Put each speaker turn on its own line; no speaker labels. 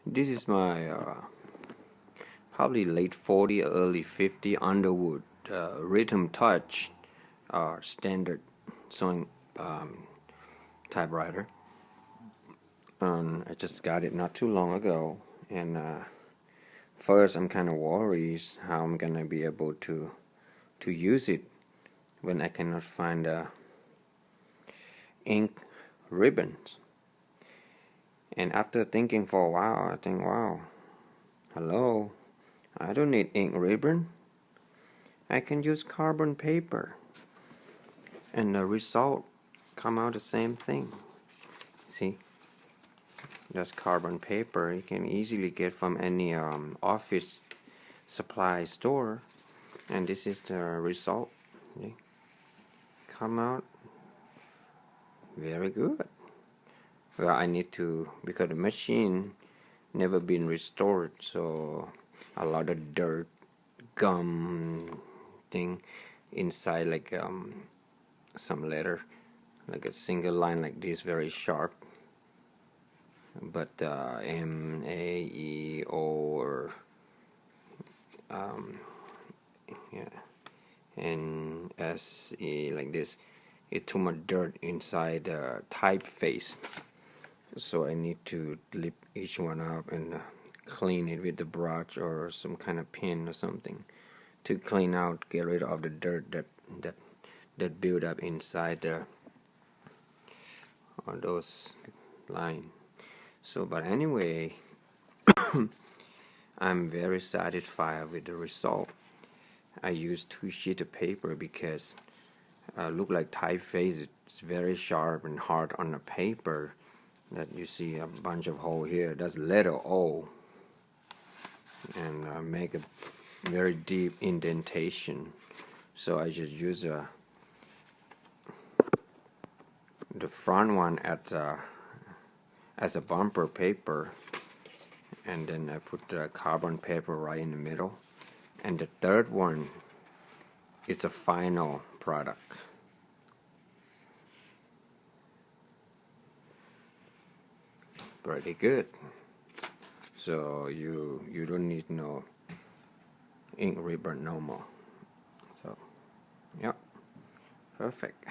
This is my probably late 40, early 50 Underwood rhythm touch standard sewing typewriter. I just got it not too long ago, and first I'm kind of worried how I'm gonna be able to use it when I cannot find ink ribbons. And after thinking for a while, I think, wow, hello, I don't need ink ribbon. I can use carbon paper, and the result come out the same thing. See, that's carbon paper. You can easily get from any office supply store, and this is the result. See? Come out very good. Well, I need to, because the machine never been restored, so a lot of dirt, gum thing inside, like some letter, like a single line like this, very sharp, but M, A, E, O, or yeah, N, S, E, like this. It's too much dirt inside the typeface, so I need to lift each one up and clean it with the brush or some kind of pin or something to clean out, get rid of the dirt that build up inside the on those lines. So, but anyway, I'm very satisfied with the result. I used 2 sheets of paper because look like typeface. It's very sharp and hard on the paper. That you see a bunch of hole here. That's letter O, and make a very deep indentation. So I just use the front one as a bumper paper, and then I put the carbon paper right in the middle, and the third one is a final product. Pretty good. So you don't need no ink ribbon no more. So yeah, perfect.